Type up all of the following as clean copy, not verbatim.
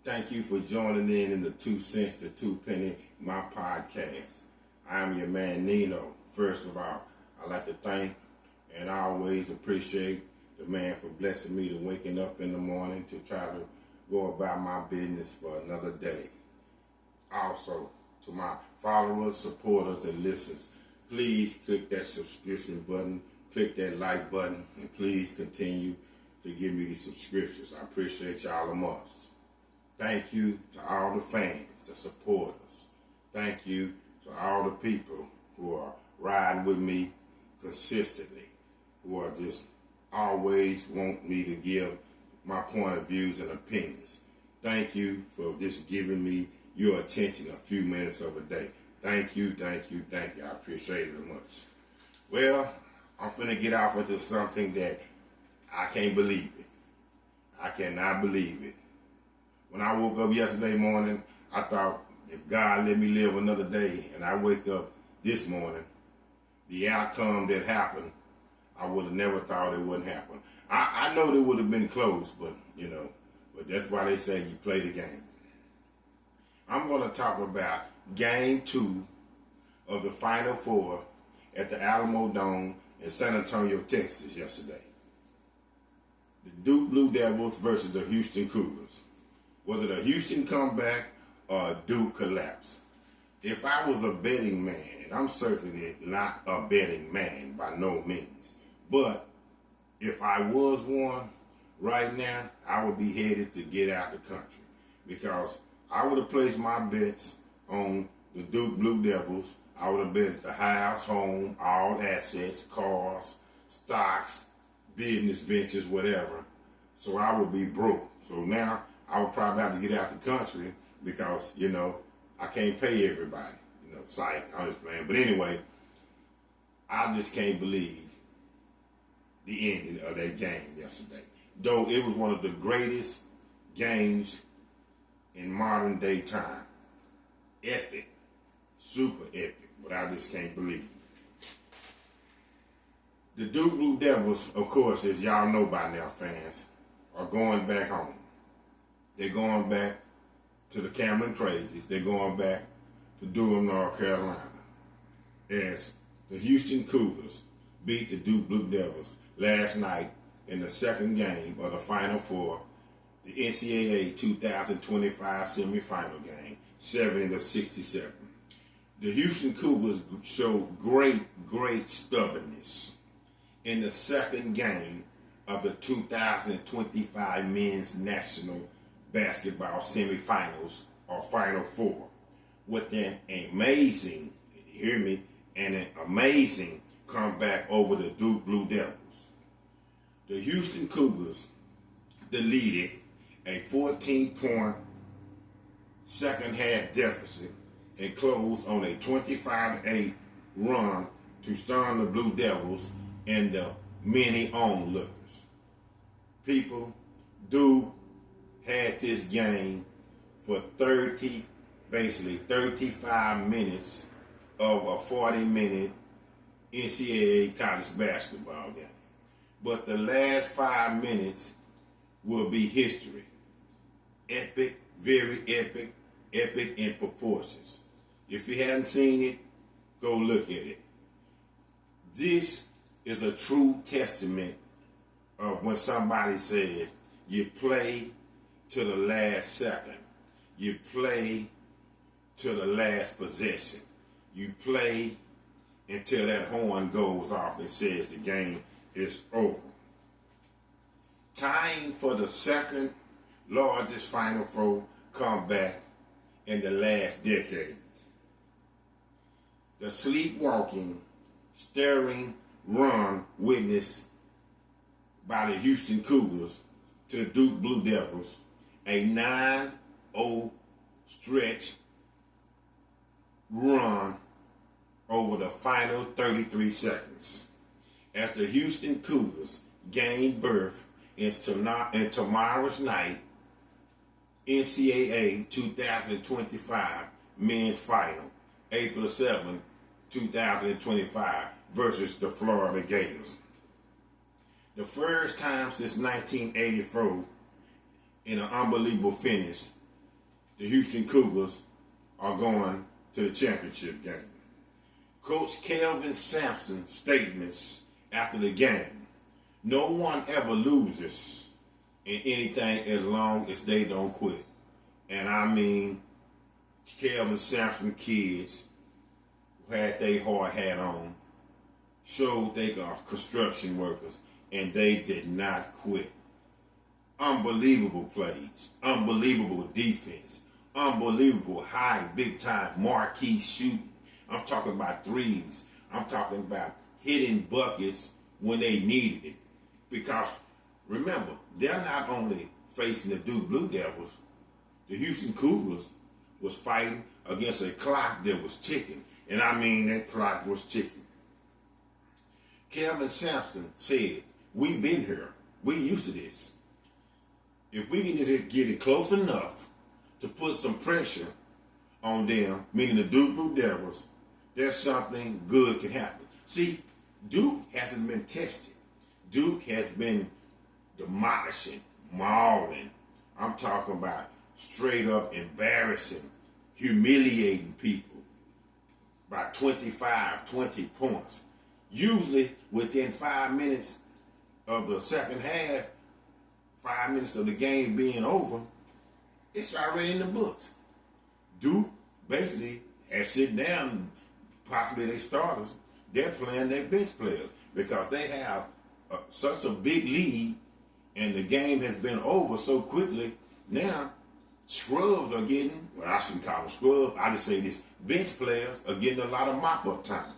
Thank you for joining in the 2 cents to 2 penny, my podcast. I am your man Nino. First of all, I'd like to thank and I always appreciate the man for blessing me to waking up in the morning to try to go about my business for another day. Also, to my followers, supporters, and listeners, please click that subscription button, click that like button, and please continue to give me the subscriptions. I appreciate y'all the most. Thank you to all the fans, the supporters. Thank you to all the people who are riding with me consistently, who are just always want me to give my point of views and opinions. Thank you for just giving me your attention a few minutes of a day. Thank you, thank you, thank you. I appreciate it much. Well, I'm finna get off into something that I can't believe it. I cannot believe it. When I woke up yesterday morning, I thought if God let me live another day and I wake up this morning, the outcome that happened, I would have never thought it wouldn't happen. I know it would have been close, but that's why they say you play the game. I'm going to talk about Game 2 of the Final Four at the Alamodome in San Antonio, Texas yesterday. The Duke Blue Devils versus the Houston Cougars. Was it a Houston comeback or a Duke collapse? If I was a betting man, and I'm certainly not a betting man by no means, but if I was one right now, I would be headed to get out the country because I would have placed my bets on the Duke Blue Devils. I would have bet at the house, home, all assets, cars, stocks, business ventures, whatever. So I would be broke. So now I would probably have to get out the country because, I can't pay everybody. Psych, I'm just playing. But anyway, I just can't believe the ending of that game yesterday. Though it was one of the greatest games in modern day time. Epic. Super epic. But I just can't believe. The Duke Blue Devils, of course, as y'all know by now, fans, are going back home. They're going back to the Cameron Crazies. They're going back to Durham, North Carolina. As the Houston Cougars beat the Duke Blue Devils last night in the second game of the Final Four, the NCAA 2025 semifinal game, 70-67. The Houston Cougars showed great stubbornness in the second game of the 2025 Men's National Basketball Semifinals or Final Four with an amazing, an amazing comeback over the Duke Blue Devils. The Houston Cougars deleted a 14-point second half deficit and closed on a 25-8 run to stun the Blue Devils and the many onlookers. People, Duke had this game for 35 minutes of a 40-minute NCAA college basketball game. But the last 5 minutes will be history. Epic, very epic, epic in proportions. If you haven't seen it, go look at it. This is a true testament of when somebody says you play to the last second. You play to the last possession. You play until that horn goes off and says the game is over. Time for the second largest Final Four comeback in the last decade. The sleepwalking, stirring run witnessed by the Houston Cougars to the Duke Blue Devils, a 9-0 stretch run over the final 33 seconds. As the Houston Cougars gained birth in tomorrow's night NCAA 2025 men's final, April 7, 2025, versus the Florida Gators. The first time since 1984 in an unbelievable finish the Houston Cougars are going to the championship game. Coach Kelvin Sampson's statements after the game: no one ever loses in anything as long as they don't quit. And I mean, Kelvin Sampson kids who had their hard hat on showed they are construction workers, and they did not quit. Unbelievable plays, unbelievable defense, unbelievable high, big-time marquee shooting. I'm talking about threes. I'm talking about hitting buckets when they needed it. Because, remember, they're not only facing the Duke Blue Devils, the Houston Cougars was fighting against a clock that was ticking. And I mean, that clock was ticking. Kelvin Sampson said, we've been here. We used to this. If we can just get it close enough to put some pressure on them, meaning the Duke Blue Devils, there's something good can happen. See, Duke hasn't been tested. Duke has been demolishing, mauling. I'm talking about straight up embarrassing, humiliating people by 25, 20 points. Usually within 5 minutes of the second half, 5 minutes of the game being over, it's already in the books. Duke basically has sit down, possibly their starters, they're playing their bench players because they have such a big lead and the game has been over so quickly. Now, scrubs are getting, well, I shouldn't call them scrubs, I just say this, bench players are getting a lot of mop-up time.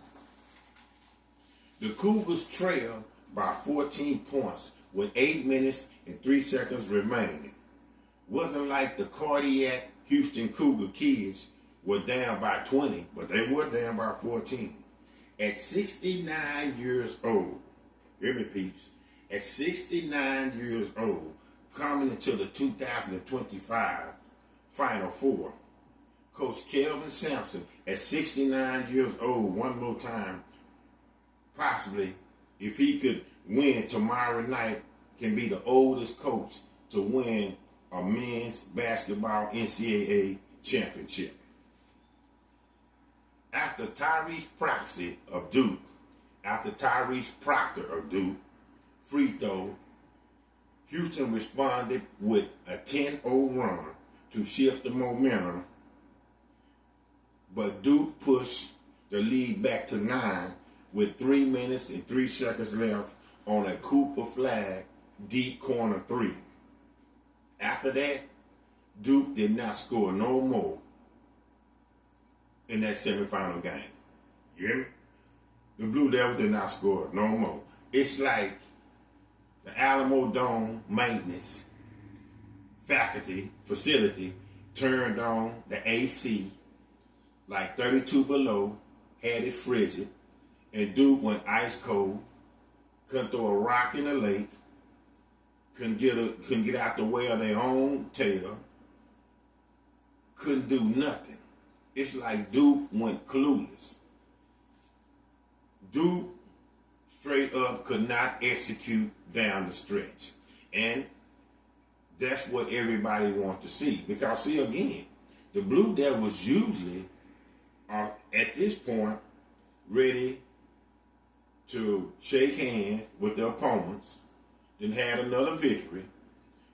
The Cougars trail by 14 points with 8 minutes and 3 seconds remaining. Wasn't like the cardiac Houston Cougar kids were down by 20, but they were down by 14. At 69 years old, hear me peeps, at 69 years old, coming into the 2025 Final Four, Coach Kelvin Sampson, at 69 years old, one more time, possibly, if he could win tomorrow night, can be the oldest coach to win a men's basketball NCAA championship. After Tyrese Proctor of Duke, free throw, Houston responded with a 10-0 run to shift the momentum, but Duke pushed the lead back to 9 with 3 minutes and 3 seconds left on a Flagg deep corner 3. After that, Duke did not score no more in that semifinal game. You hear me? The Blue Devils did not score no more. It's like the Alamodome maintenance facility turned on the AC like 32 below, had it frigid, and Duke went ice cold, couldn't throw a rock in the lake, couldn't get out the way of their own tail, couldn't do nothing. It's like Duke went clueless. Duke straight up could not execute down the stretch. And that's what everybody wants to see. Because see, again, the Blue Devils usually are at this point ready to shake hands with their opponents, then had another victory,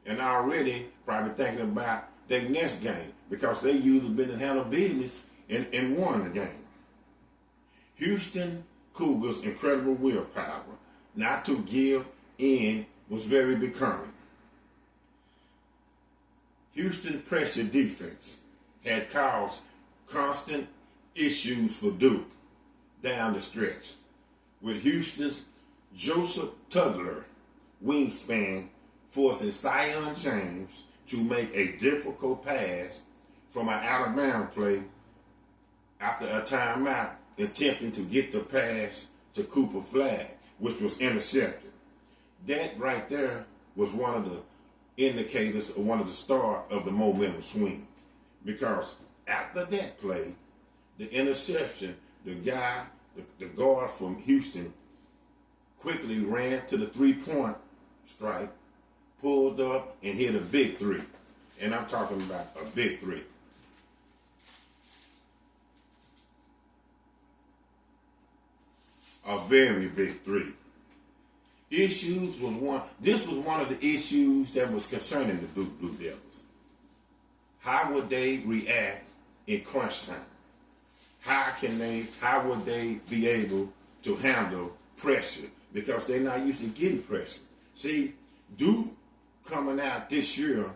and already probably thinking about their next game because they usually been in handle business and won the game. Houston Cougars' incredible willpower not to give in was very becoming. Houston pressure defense had caused constant issues for Duke down the stretch, with Houston's Joseph Tugler wingspan forcing Zion James to make a difficult pass from an Alabama play after a timeout, attempting to get the pass to Flagg, which was intercepted. That right there was one of the indicators or one of the start of the momentum swing. Because after that play, the interception, the guard from Houston quickly ran to the three-point strike, pulled up, and hit a big three. And I'm talking about a big three. a very big three. Issues was one. This was one of the issues that was concerning the Blue Devils. How would they react in crunch time? How would they be able to handle pressure? Because they're not used to getting pressure. See, Duke coming out this year,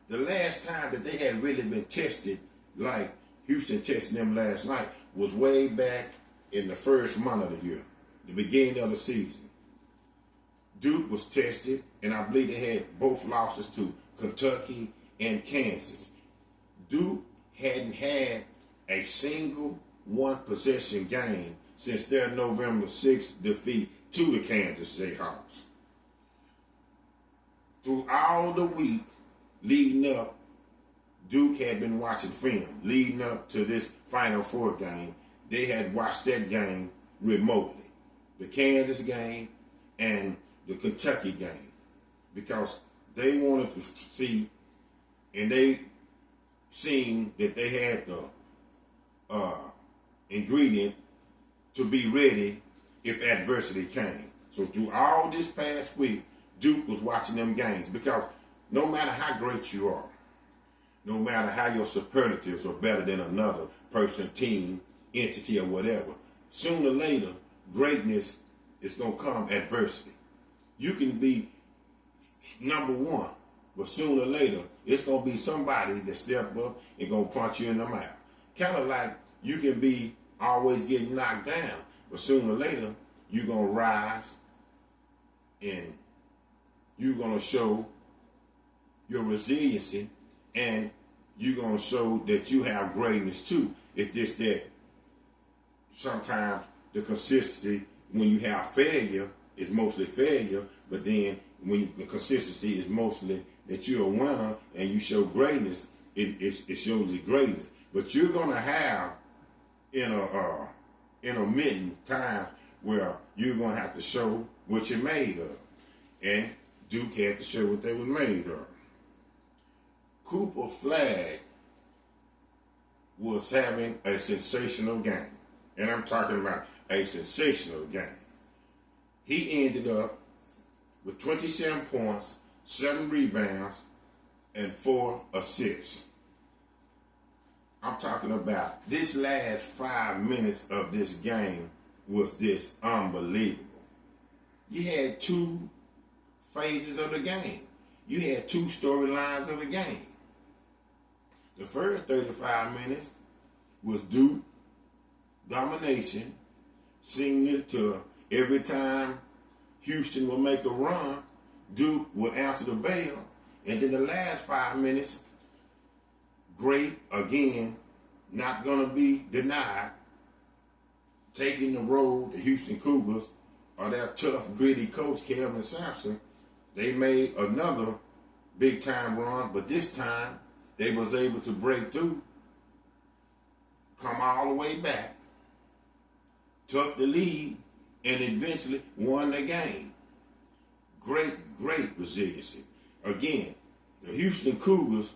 the last time that they had really been tested, like Houston tested them last night, was way back in the first month of the year, the beginning of the season. Duke was tested, and I believe they had both losses to Kentucky and Kansas. Duke hadn't had a single one-possession game since their November 6th defeat to the Kansas Jayhawks. Through all the week leading up, Duke had been watching film. Leading up to this Final Four game, they had watched that game remotely. The Kansas game and the Kentucky game. Because they wanted to see, and they seen that they had the ingredient to be ready if adversity came. So through all this past week, Duke was watching them games, because no matter how great you are, no matter how your superlatives are better than another person, team, entity, or whatever, sooner or later, greatness is going to come adversity. You can be number one, but sooner or later, it's going to be somebody that step up and going to punch you in the mouth. Kind of like you can be always getting knocked down, but sooner or later, you're going to rise and you're going to show your resiliency, and you're going to show that you have greatness too. It's just that sometimes the consistency, when you have failure, is mostly failure, but then the consistency is mostly that you're a winner and you show greatness, it shows the greatness. But you're going to have intermittent times where you're going to have to show what you're made of. And Duke had to show what they were made of. Cooper Flagg was having a sensational game. And I'm talking about a sensational game. He ended up with 27 points, 7 rebounds, and 4 assists. I'm talking about this last 5 minutes of this game was this unbelievable. You had 2 phases of the game. You had 2 storylines of the game. The first 35 minutes was Duke domination, similar to every time Houston would make a run, Duke would answer the bell. And then the last 5 minutes, great, again, not going to be denied, taking the road, the Houston Cougars, or their tough, gritty coach, Kelvin Sampson. They made another big-time run, but this time they was able to break through, come all the way back, took the lead, and eventually won the game. Great, great resiliency. Again, the Houston Cougars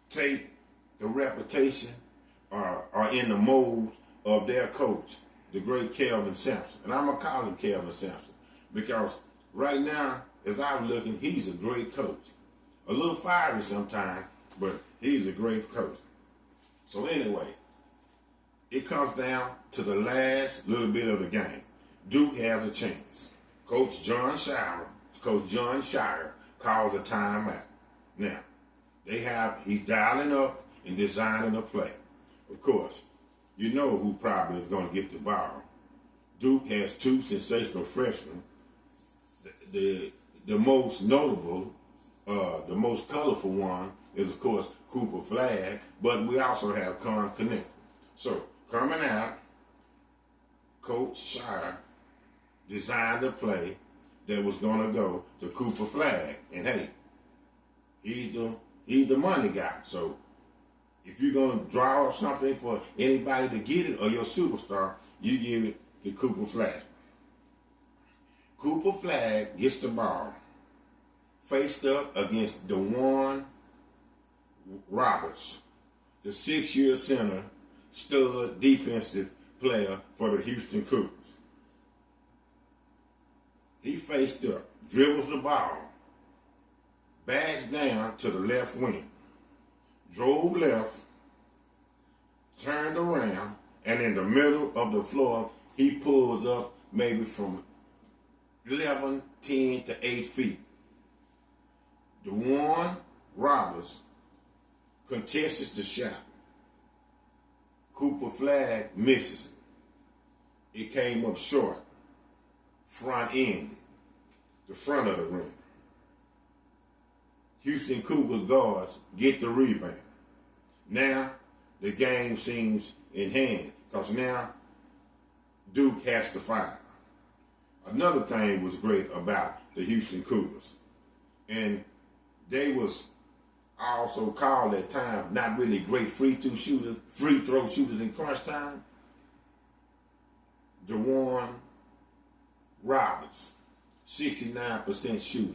take the reputation or are in the mold of their coach, the great Kelvin Sampson. And I'm going to call him Kelvin Sampson because right now, as I'm looking, he's a great coach. A little fiery sometimes, but he's a great coach. So anyway, it comes down to the last little bit of the game. Duke has a chance. Coach John Schayer calls a timeout. Now, he's dialing up and designing a play. Of course, you know who probably is going to get the ball. Duke has 2 sensational freshmen. The most notable, the most colorful one is, of course, Cooper Flagg, but we also have Con Connect. So, coming out, Coach Schayer designed a play that was going to go to Cooper Flagg. And hey, he's the money guy. So if you're going to draw up something for anybody to get it or your superstar, you give it to Cooper Flagg. Cooper Flagg gets the ball, faced up against DeJuan Roberts, the 6-year center, stud defensive player for the Houston Cougars. He faced up, dribbles the ball, bags down to the left wing, drove left, turned around, and in the middle of the floor, he pulls up maybe from 11, 10 to 8 feet. DeJuan Roberts contests the shot. Cooper Flagg misses it. It came up short, front-ended, the front of the rim. Houston Cougars guards get the rebound. Now, the game seems in hand, because now Duke has to fire. Another thing was great about the Houston Cougars, and they was also called at times not really great free throw shooters in crunch time. DeJuan Roberts, 69% shooter.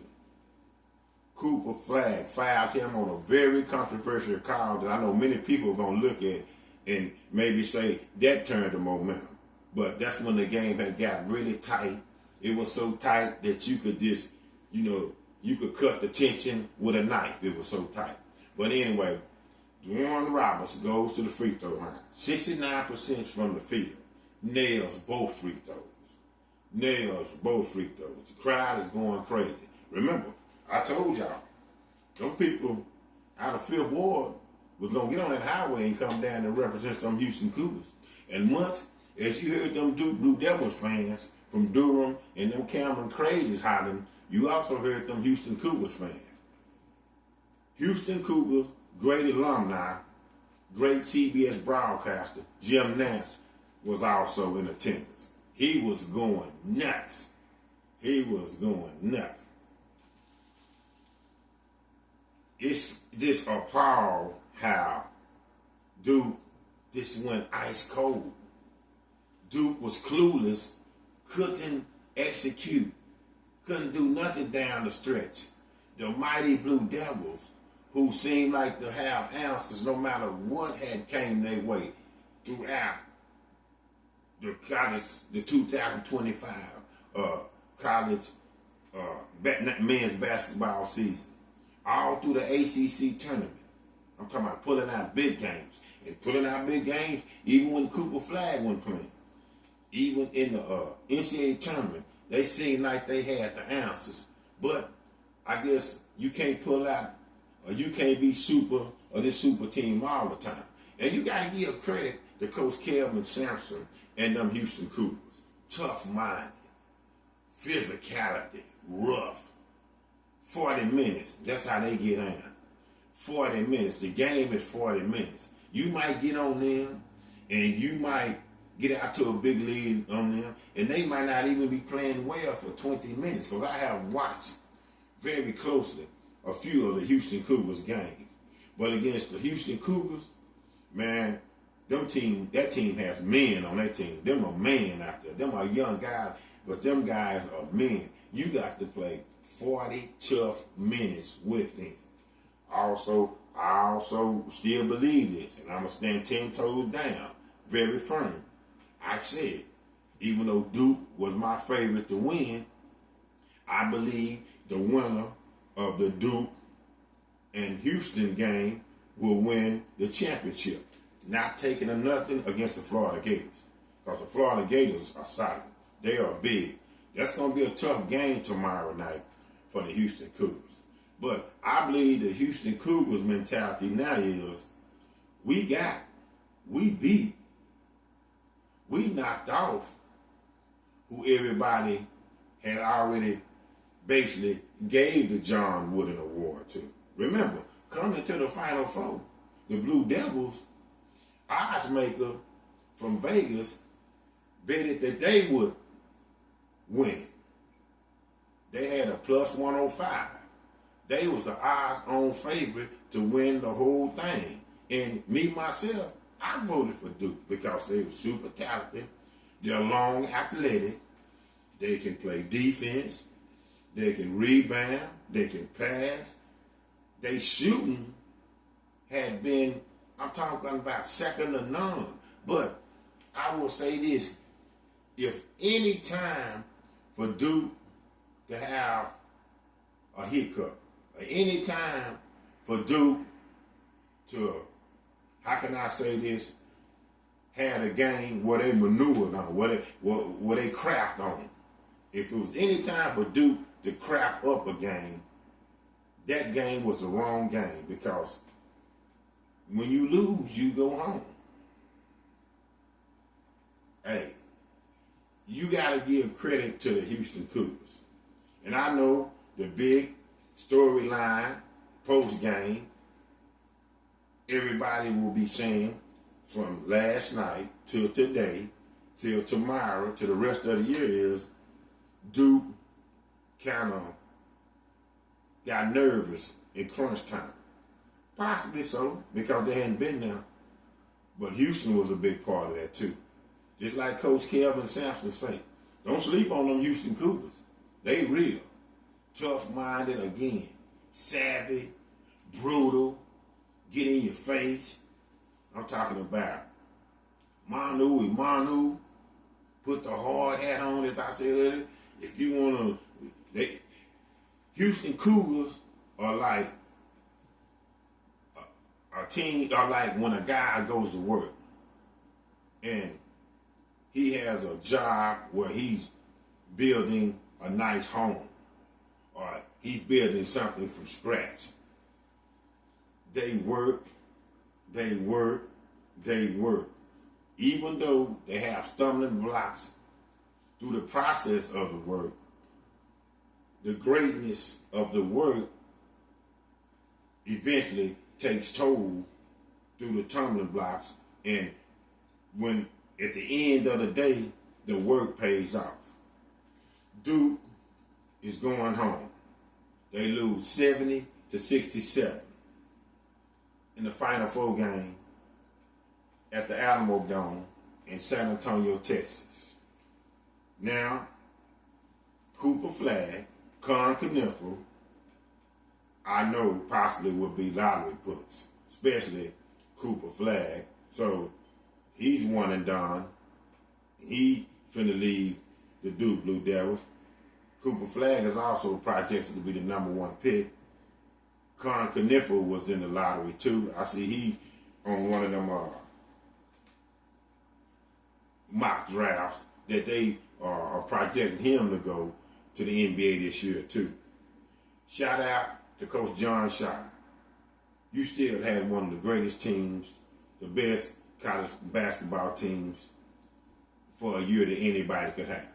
Cooper Flagg fouled him on a very controversial call that I know many people are going to look at and maybe say that turned the momentum. But that's when the game had got really tight. It was so tight that you could just, you could cut the tension with a knife. It was so tight. But anyway, DeJuan Roberts goes to the free throw line. 69% from the field. Nails both free throws. The crowd is going crazy. Remember, I told y'all, them people out of Fifth Ward was going to get on that highway and come down and represent them Houston Cougars. And once, as you heard them Duke Blue Devils fans from Durham and them Cameron Crazies hollering, you also heard them Houston Cougars fans. Houston Cougars, great alumni, great CBS broadcaster, Jim Nance, was also in attendance. He was going nuts. It's just appalled how Duke just went ice cold. Duke was clueless, couldn't execute, couldn't do nothing down the stretch. The mighty Blue Devils, who seemed like to have answers no matter what had came their way throughout the 2025 college men's basketball season, all through the ACC tournament. I'm talking about pulling out big games. And pulling out big games even when Cooper Flagg wasn't playing. Even in the NCAA tournament, they seemed like they had the answers. But I guess you can't pull out, or you can't be super, or this super team all the time. And you got to give credit to Coach Kelvin Sampson and them Houston Cougars. Tough-minded, physicality, rough. 40 minutes, that's how they get on. 40 minutes, the game is 40 minutes. You might get on them, and you might get out to a big lead on them, and they might not even be playing well for 20 minutes, because I have watched very closely a few of the Houston Cougars games. But against the Houston Cougars, man, that team has men on that team. Them are men out there. Them are young guys, but them guys are men. You got to play 40 tough minutes with them. I also still believe this, and I'm going to stand 10 toes down, very firm. I said, even though Duke was my favorite to win, I believe the winner of the Duke and Houston game will win the championship. Not taking a nothing against the Florida Gators, because the Florida Gators are solid. They are big. That's going to be a tough game tomorrow night for the Houston Cougars. But I believe the Houston Cougars mentality now is, we beat, we knocked off who everybody had already basically gave the John Wooden Award to. Remember, coming to the Final Four, the Blue Devils, odds maker from Vegas, betted that they would win it. They had a plus 105. They was the odds-on favorite to win the whole thing. And me, myself, I voted for Duke because they were super talented. They're long, athletic. They can play defense. They can rebound. They can pass. They shooting had been, I'm talking about second to none. But I will say this, if any time for Duke to have a hiccup. Any time for Duke to, how can I say this, had a game where they maneuvered on, where they crapped on. If it was any time for Duke to crap up a game, that game was the wrong game, because when you lose, you go home. Hey, you got to give credit to the Houston Cougars. And I know the big storyline post-game, everybody will be saying from last night till today, till tomorrow, to the rest of the year is Duke kind of got nervous in crunch time. Possibly so, because they hadn't been there. But Houston was a big part of that too. Just like Coach Kelvin Sampson say, don't sleep on them Houston Cougars. They real. Tough-minded again. Savvy, brutal, get in your face. I'm talking about Manu, put the hard hat on, as I said earlier. If you want to, Houston Cougars are like a team, are like when a guy goes to work and he has a job where he's building a nice home or he's building something from scratch. They work. Even though they have stumbling blocks through the process of the work, the greatness of the work eventually takes toll through the stumbling blocks, and when at the end of the day, the work pays off. Duke is going home. They lose 70-67 in the Final Four game at the Alamodome in San Antonio, Texas. Now, Cooper Flagg, Kniffel, I know possibly will be lottery picks, especially Cooper Flagg. So he's one and done. He finna leave the Duke Blue Devils. Cooper Flagg is also projected to be the #1 pick. Kniffel was in the lottery too. I see he on one of them mock drafts that they are projecting him to go to the NBA this year too. Shout out to Coach John Schayer. You still had one of the greatest teams, the best college basketball teams for a year that anybody could have.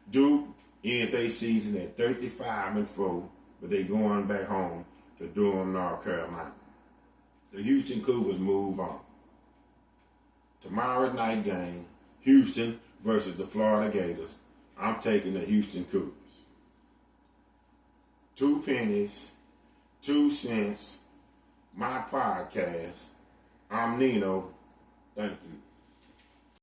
Duke ends their season at 35-4, but they going back home to Durham, North Carolina. The Houston Cougars move on. Tomorrow night game, Houston versus the Florida Gators. I'm taking the Houston Cougars. 2 pennies, 2 cents, my podcast. I'm Nino. Thank you.